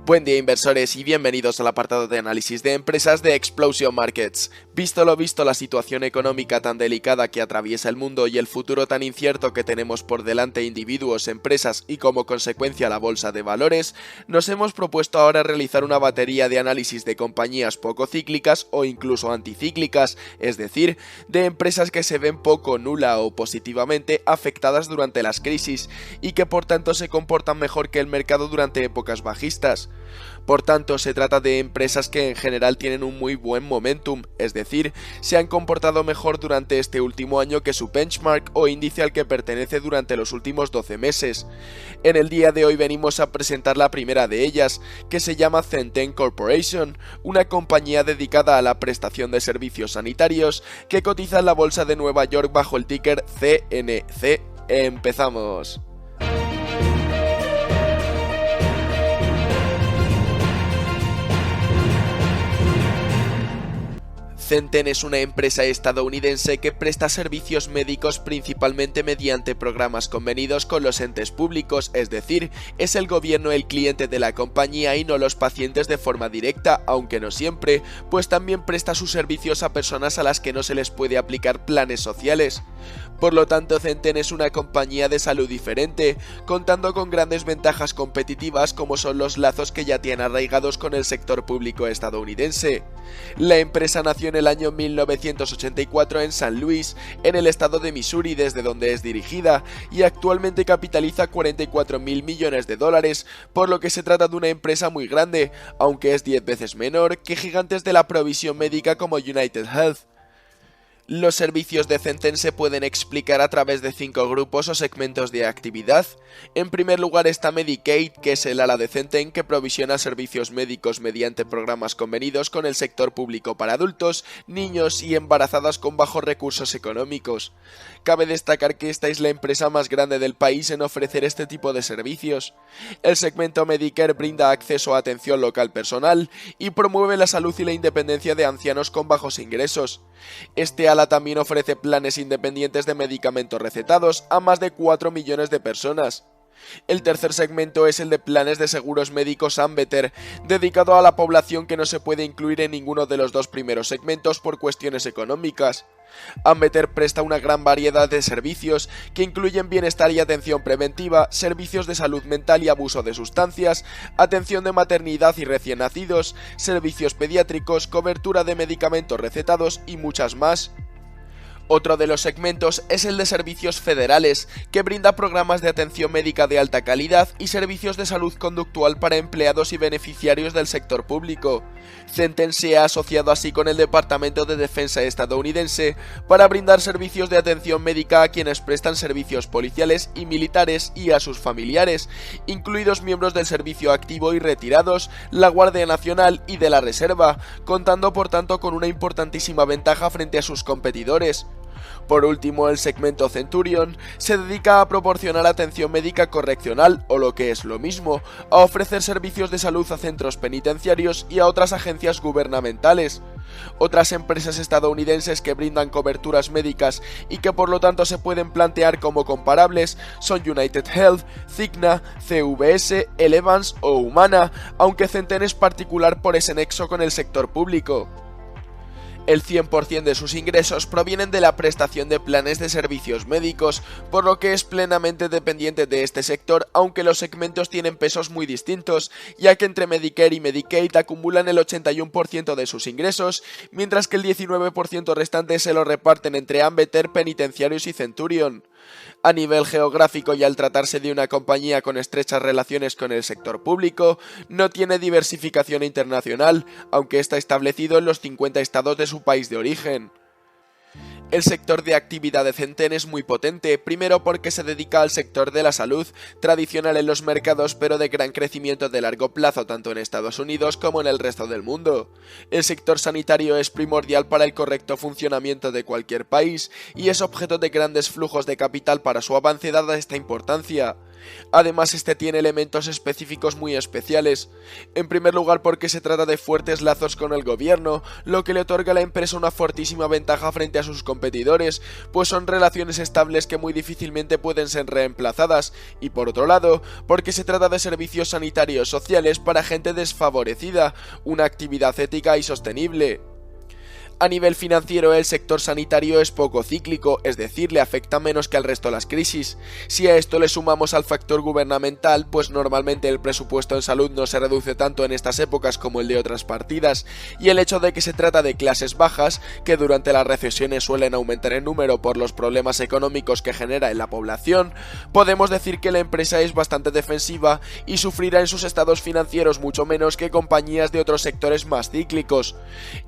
Buen día inversores y bienvenidos al apartado de análisis de empresas de Explosion Markets. Visto lo visto, la situación económica tan delicada que atraviesa el mundo y el futuro tan incierto que tenemos por delante individuos, empresas y como consecuencia la bolsa de valores, nos hemos propuesto ahora realizar una batería de análisis de compañías poco cíclicas o incluso anticíclicas, es decir, de empresas que se ven poco, nula o positivamente afectadas durante las crisis y que por tanto se comportan mejor que el mercado durante épocas bajistas. Por tanto, se trata de empresas que en general tienen un muy buen momentum, es decir, se han comportado mejor durante este último año que su benchmark o índice al que pertenece durante los últimos 12 meses. En el día de hoy venimos a presentar la primera de ellas, que se llama Centene Corporation, una compañía dedicada a la prestación de servicios sanitarios que cotiza en la bolsa de Nueva York bajo el ticker CNC. ¡Empezamos! Centene es una empresa estadounidense que presta servicios médicos principalmente mediante programas convenidos con los entes públicos, es decir, es el gobierno el cliente de la compañía y no los pacientes de forma directa, aunque no siempre, pues también presta sus servicios a personas a las que no se les puede aplicar planes sociales. Por lo tanto, Centene es una compañía de salud diferente, contando con grandes ventajas competitivas como son los lazos que ya tiene arraigados con el sector público estadounidense. La empresa nació en el año 1984 en San Luis, en el estado de Missouri, desde donde es dirigida, y actualmente capitaliza 44.000 millones de dólares, por lo que se trata de una empresa muy grande, aunque es 10 veces menor que gigantes de la provisión médica como United Health. Los servicios de Centene se pueden explicar a través de 5 grupos o segmentos de actividad. En primer lugar está Medicaid, que es el ala de Centene que provisiona servicios médicos mediante programas convenidos con el sector público para adultos, niños y embarazadas con bajos recursos económicos. Cabe destacar que esta es la empresa más grande del país en ofrecer este tipo de servicios. El segmento Medicare brinda acceso a atención local personal y promueve la salud y la independencia de ancianos con bajos ingresos. Este ala también ofrece planes independientes de medicamentos recetados a más de 4 millones de personas. El tercer segmento es el de planes de seguros médicos Ambetter, dedicado a la población que no se puede incluir en ninguno de los dos primeros segmentos por cuestiones económicas. Ambetter presta una gran variedad de servicios que incluyen bienestar y atención preventiva, servicios de salud mental y abuso de sustancias, atención de maternidad y recién nacidos, servicios pediátricos, cobertura de medicamentos recetados y muchas más. Otro de los segmentos es el de servicios federales, que brinda programas de atención médica de alta calidad y servicios de salud conductual para empleados y beneficiarios del sector público. Centene se ha asociado así con el Departamento de Defensa estadounidense para brindar servicios de atención médica a quienes prestan servicios policiales y militares y a sus familiares, incluidos miembros del servicio activo y retirados, la Guardia Nacional y de la Reserva, contando por tanto con una importantísima ventaja frente a sus competidores. Por último, el segmento Centurion se dedica a proporcionar atención médica correccional, o lo que es lo mismo, a ofrecer servicios de salud a centros penitenciarios y a otras agencias gubernamentales. Otras empresas estadounidenses que brindan coberturas médicas y que por lo tanto se pueden plantear como comparables son United Health, Cigna, CVS, Elevance o Humana, aunque Centene es particular por ese nexo con el sector público. El 100% de sus ingresos provienen de la prestación de planes de servicios médicos, por lo que es plenamente dependiente de este sector, aunque los segmentos tienen pesos muy distintos, ya que entre Medicare y Medicaid acumulan el 81% de sus ingresos, mientras que el 19% restante se lo reparten entre Ambetter, Penitenciarios y Centurion. A nivel geográfico y al tratarse de una compañía con estrechas relaciones con el sector público, no tiene diversificación internacional, aunque está establecido en los 50 estados de su país de origen. El sector de actividad de Centene es muy potente, primero porque se dedica al sector de la salud, tradicional en los mercados pero de gran crecimiento de largo plazo tanto en Estados Unidos como en el resto del mundo. El sector sanitario es primordial para el correcto funcionamiento de cualquier país y es objeto de grandes flujos de capital para su avance dada esta importancia. Además, este tiene elementos específicos muy especiales. En primer lugar, porque se trata de fuertes lazos con el gobierno, lo que le otorga a la empresa una fortísima ventaja frente a sus competidores competidores, pues son relaciones estables que muy difícilmente pueden ser reemplazadas, y por otro lado, porque se trata de servicios sanitarios sociales para gente desfavorecida, una actividad ética y sostenible. A nivel financiero, el sector sanitario es poco cíclico, es decir, le afecta menos que al resto las crisis. Si a esto le sumamos al factor gubernamental, pues normalmente el presupuesto en salud no se reduce tanto en estas épocas como el de otras partidas, y el hecho de que se trata de clases bajas, que durante las recesiones suelen aumentar en número por los problemas económicos que genera en la población, podemos decir que la empresa es bastante defensiva y sufrirá en sus estados financieros mucho menos que compañías de otros sectores más cíclicos.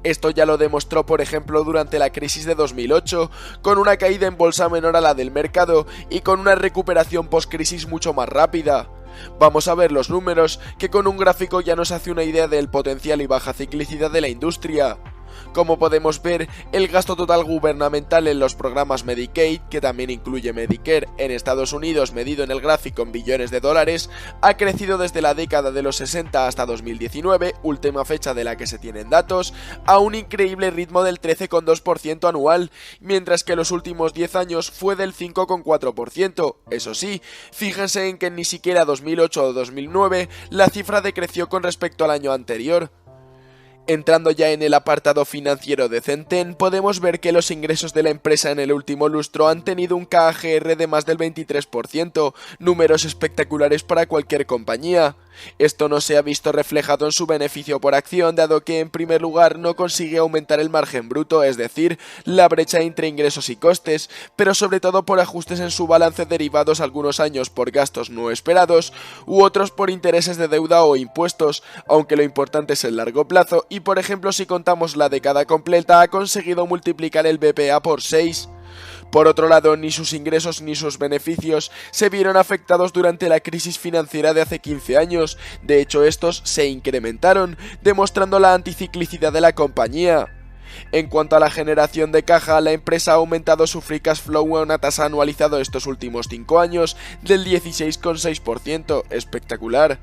Esto ya lo demostró por ejemplo durante la crisis de 2008, con una caída en bolsa menor a la del mercado y con una recuperación post-crisis mucho más rápida. Vamos a ver los números, que con un gráfico ya nos hace una idea del potencial y baja ciclicidad de la industria. Como podemos ver, el gasto total gubernamental en los programas Medicaid, que también incluye Medicare, en Estados Unidos medido en el gráfico en billones de dólares, ha crecido desde la década de los 60 hasta 2019, última fecha de la que se tienen datos, a un increíble ritmo del 13,2% anual, mientras que los últimos 10 años fue del 5,4%. Eso sí, fíjense en que ni siquiera 2008 o 2009 la cifra decreció con respecto al año anterior. Entrando ya en el apartado financiero de Centene, podemos ver que los ingresos de la empresa en el último lustro han tenido un CAGR de más del 23%, números espectaculares para cualquier compañía. Esto no se ha visto reflejado en su beneficio por acción, dado que en primer lugar no consigue aumentar el margen bruto, es decir, la brecha entre ingresos y costes, pero sobre todo por ajustes en su balance derivados algunos años por gastos no esperados u otros por intereses de deuda o impuestos, aunque lo importante es el largo plazo y por ejemplo si contamos la década completa ha conseguido multiplicar el BPA por 6. Por otro lado, ni sus ingresos ni sus beneficios se vieron afectados durante la crisis financiera de hace 15 años, de hecho estos se incrementaron, demostrando la anticiclicidad de la compañía. En cuanto a la generación de caja, la empresa ha aumentado su free cash flow a una tasa anualizada estos últimos 5 años del 16,6%, espectacular.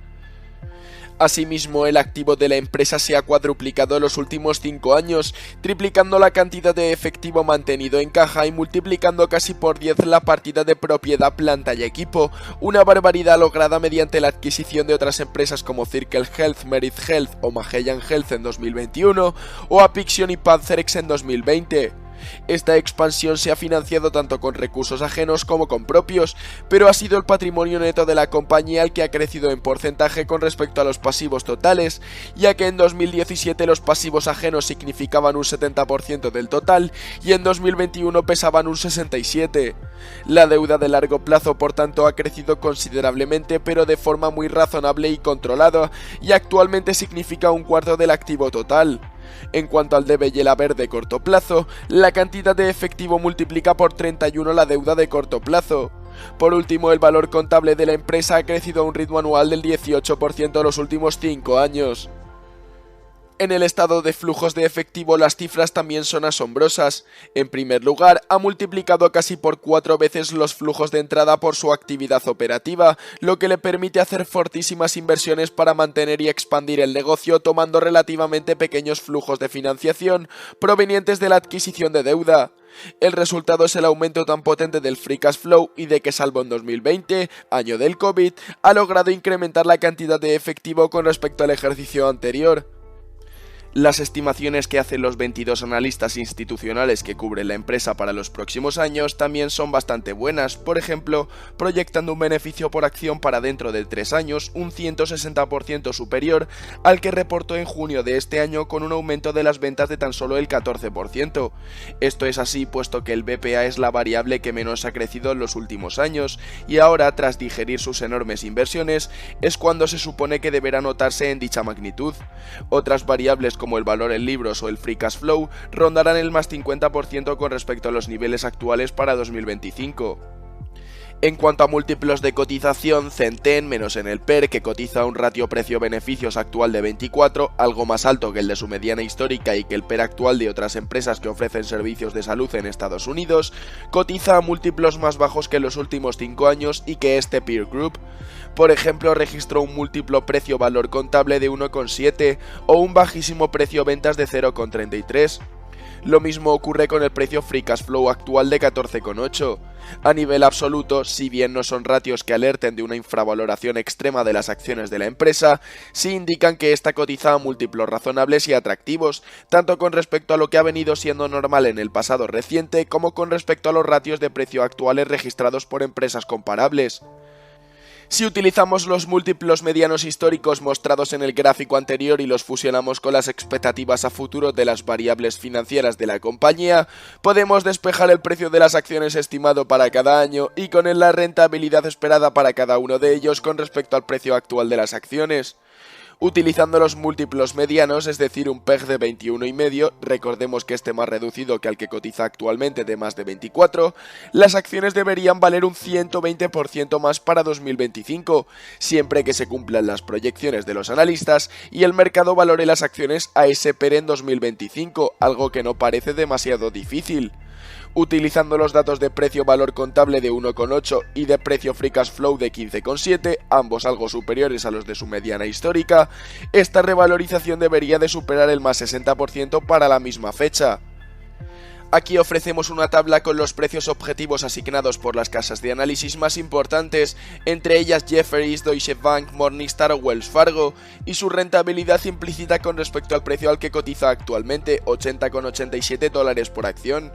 Asimismo, el activo de la empresa se ha cuadruplicado en los últimos 5 años, triplicando la cantidad de efectivo mantenido en caja y multiplicando casi por 10 la partida de propiedad, planta y equipo, una barbaridad lograda mediante la adquisición de otras empresas como Circle Health, Merit Health o Magellan Health en 2021 o Apixion y Pantherex en 2020. Esta expansión se ha financiado tanto con recursos ajenos como con propios, pero ha sido el patrimonio neto de la compañía el que ha crecido en porcentaje con respecto a los pasivos totales, ya que en 2017 los pasivos ajenos significaban un 70% del total y en 2021 pesaban un 67%. La deuda de largo plazo por tanto ha crecido considerablemente pero de forma muy razonable y controlada y actualmente significa un cuarto del activo total. En cuanto al debe y el haber de corto plazo, la cantidad de efectivo multiplica por 31 la deuda de corto plazo. Por último, el valor contable de la empresa ha crecido a un ritmo anual del 18% en los últimos 5 años. En el estado de flujos de efectivo las cifras también son asombrosas. En primer lugar, ha multiplicado casi por 4 veces los flujos de entrada por su actividad operativa, lo que le permite hacer fortísimas inversiones para mantener y expandir el negocio tomando relativamente pequeños flujos de financiación provenientes de la adquisición de deuda. El resultado es el aumento tan potente del free cash flow y de que salvo en 2020, año del COVID, ha logrado incrementar la cantidad de efectivo con respecto al ejercicio anterior. Las estimaciones que hacen los 22 analistas institucionales que cubren la empresa para los próximos años también son bastante buenas, por ejemplo, proyectando un beneficio por acción para dentro de 3 años un 160% superior al que reportó en junio de este año con un aumento de las ventas de tan solo el 14%. Esto es así puesto que el BPA es la variable que menos ha crecido en los últimos años y ahora, tras digerir sus enormes inversiones, es cuando se supone que deberá notarse en dicha magnitud. Otras variables como el valor en libros o el free cash flow rondarán el más 50% con respecto a los niveles actuales para 2025. En cuanto a múltiplos de cotización, Centene, menos en el PER, que cotiza un ratio precio-beneficios actual de 24, algo más alto que el de su mediana histórica y que el PER actual de otras empresas que ofrecen servicios de salud en Estados Unidos, cotiza a múltiplos más bajos que en los últimos 5 años y que este peer group. Por ejemplo, registró un múltiplo precio-valor contable de 1,7 o un bajísimo precio-ventas de 0,33. Lo mismo ocurre con el precio Free Cash Flow actual de 14,8. A nivel absoluto, si bien no son ratios que alerten de una infravaloración extrema de las acciones de la empresa, sí indican que esta cotiza a múltiplos razonables y atractivos, tanto con respecto a lo que ha venido siendo normal en el pasado reciente como con respecto a los ratios de precio actuales registrados por empresas comparables. Si utilizamos los múltiplos medianos históricos mostrados en el gráfico anterior y los fusionamos con las expectativas a futuro de las variables financieras de la compañía, podemos despejar el precio de las acciones estimado para cada año y con él la rentabilidad esperada para cada uno de ellos con respecto al precio actual de las acciones. Utilizando los múltiplos medianos, es decir, un PEG de 21,5, recordemos que este más reducido que al que cotiza actualmente de más de 24, las acciones deberían valer un 120% más para 2025, siempre que se cumplan las proyecciones de los analistas y el mercado valore las acciones a ese PER en 2025, algo que no parece demasiado difícil. Utilizando los datos de precio-valor contable de 1,8 y de precio Free Cash Flow de 15,7, ambos algo superiores a los de su mediana histórica, esta revalorización debería de superar el más 60% para la misma fecha. Aquí ofrecemos una tabla con los precios objetivos asignados por las casas de análisis más importantes, entre ellas Jefferies, Deutsche Bank, Morningstar o Wells Fargo, y su rentabilidad implícita con respecto al precio al que cotiza actualmente, $80,87 por acción.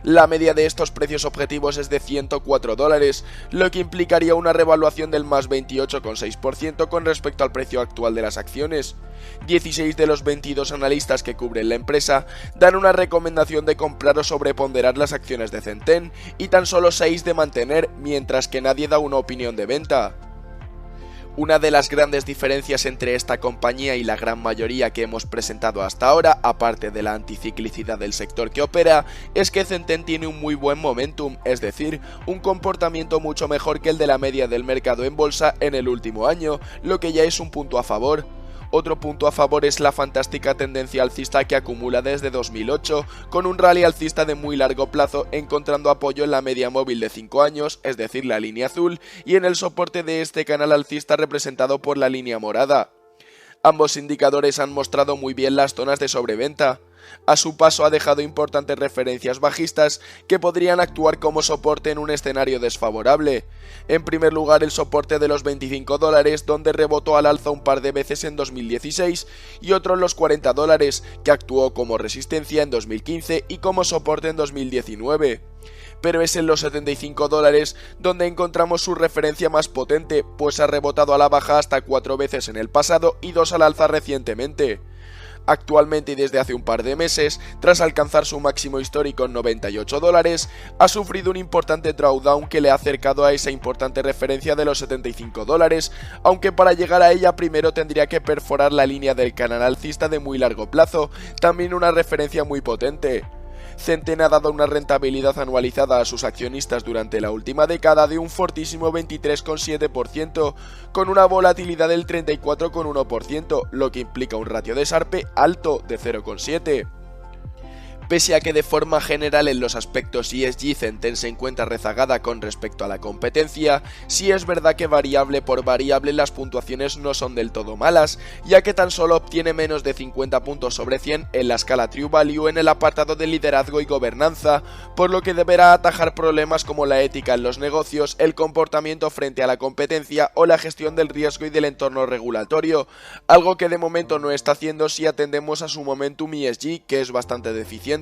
La media de estos precios objetivos es de $104, lo que implicaría una revaluación del más 28,6% con respecto al precio actual de las acciones. 16 de los 22 analistas que cubren la empresa dan una recomendación de comprar o sobreponderar las acciones de Centene y tan solo 6 de mantener, mientras que nadie da una opinión de venta. Una de las grandes diferencias entre esta compañía y la gran mayoría que hemos presentado hasta ahora, aparte de la anticiclicidad del sector que opera, es que Centene tiene un muy buen momentum, es decir, un comportamiento mucho mejor que el de la media del mercado en bolsa en el último año, lo que ya es un punto a favor. Otro punto a favor es la fantástica tendencia alcista que acumula desde 2008, con un rally alcista de muy largo plazo encontrando apoyo en la media móvil de 5 años, es decir, la línea azul, y en el soporte de este canal alcista representado por la línea morada. Ambos indicadores han mostrado muy bien las zonas de sobreventa. A su paso ha dejado importantes referencias bajistas que podrían actuar como soporte en un escenario desfavorable. En primer lugar, el soporte de los $25, donde rebotó al alza un par de veces en 2016, y otro en los $40, que actuó como resistencia en 2015 y como soporte en 2019. Pero es en los $75 donde encontramos su referencia más potente, pues ha rebotado a la baja hasta 4 veces en el pasado y 2 al alza recientemente. Actualmente y desde hace un par de meses, tras alcanzar su máximo histórico en $98, ha sufrido un importante drawdown que le ha acercado a esa importante referencia de los $75, aunque para llegar a ella primero tendría que perforar la línea del canal alcista de muy largo plazo, también una referencia muy potente. Centene ha dado una rentabilidad anualizada a sus accionistas durante la última década de un fortísimo 23,7%, con una volatilidad del 34,1%, lo que implica un ratio de Sharpe alto de 0,7. Pese a que de forma general en los aspectos ESG Centene se encuentra rezagada con respecto a la competencia, sí es verdad que variable por variable las puntuaciones no son del todo malas, ya que tan solo obtiene menos de 50 puntos sobre 100 en la escala True Value en el apartado de liderazgo y gobernanza, por lo que deberá atajar problemas como la ética en los negocios, el comportamiento frente a la competencia o la gestión del riesgo y del entorno regulatorio, algo que de momento no está haciendo si atendemos a su momentum ESG, que es bastante deficiente.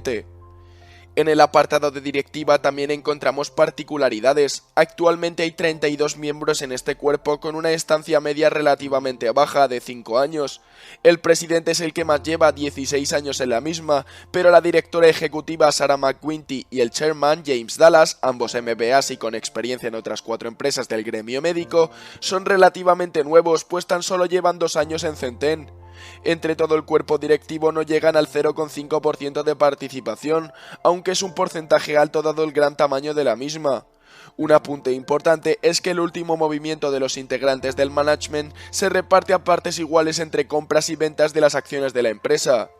En el apartado de directiva también encontramos particularidades. Actualmente hay 32 miembros en este cuerpo con una estancia media relativamente baja de 5 años. El presidente es el que más lleva, 16 años en la misma, pero la directora ejecutiva Sarah McGuinty y el chairman James Dallas, ambos MBAs y con experiencia en otras 4 empresas del gremio médico, son relativamente nuevos, pues tan solo llevan 2 años en Centene. Entre todo el cuerpo directivo no llegan al 0,5% de participación, aunque es un porcentaje alto dado el gran tamaño de la misma. Un apunte importante es que el último movimiento de los integrantes del management se reparte a partes iguales entre compras y ventas de las acciones de la empresa.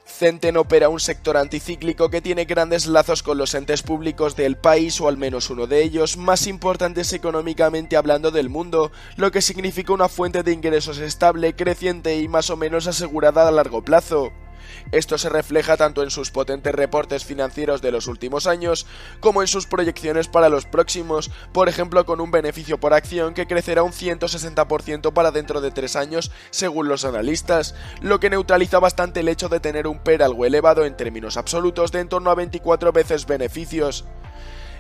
Centene opera un sector anticíclico que tiene grandes lazos con los entes públicos del país, o al menos uno de ellos, más importantes económicamente hablando del mundo, lo que significa una fuente de ingresos estable, creciente y más o menos asegurada a largo plazo. Esto se refleja tanto en sus potentes reportes financieros de los últimos años como en sus proyecciones para los próximos, por ejemplo con un beneficio por acción que crecerá un 160% para dentro de 3 años según los analistas, lo que neutraliza bastante el hecho de tener un PER algo elevado en términos absolutos de en torno a 24 veces beneficios.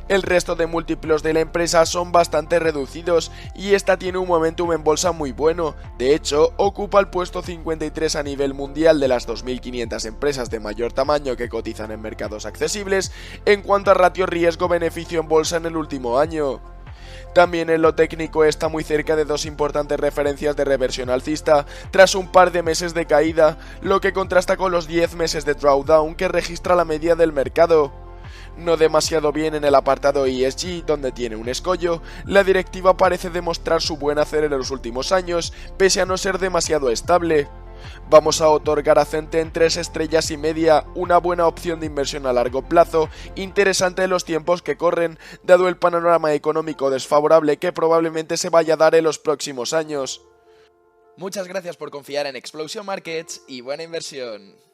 El resto de múltiplos de la empresa son bastante reducidos y esta tiene un momentum en bolsa muy bueno. De hecho, ocupa el puesto 53 a nivel mundial de las 2.500 empresas de mayor tamaño que cotizan en mercados accesibles en cuanto a ratio riesgo-beneficio en bolsa en el último año. También en lo técnico está muy cerca de dos importantes referencias de reversión alcista tras un par de meses de caída, lo que contrasta con los 10 meses de drawdown que registra la media del mercado. No demasiado bien en el apartado ESG, donde tiene un escollo, la directiva parece demostrar su buen hacer en los últimos años, pese a no ser demasiado estable. Vamos a otorgar a Centen 3 estrellas y media, una buena opción de inversión a largo plazo, interesante en los tiempos que corren, dado el panorama económico desfavorable que probablemente se vaya a dar en los próximos años. Muchas gracias por confiar en Explosion Markets y buena inversión.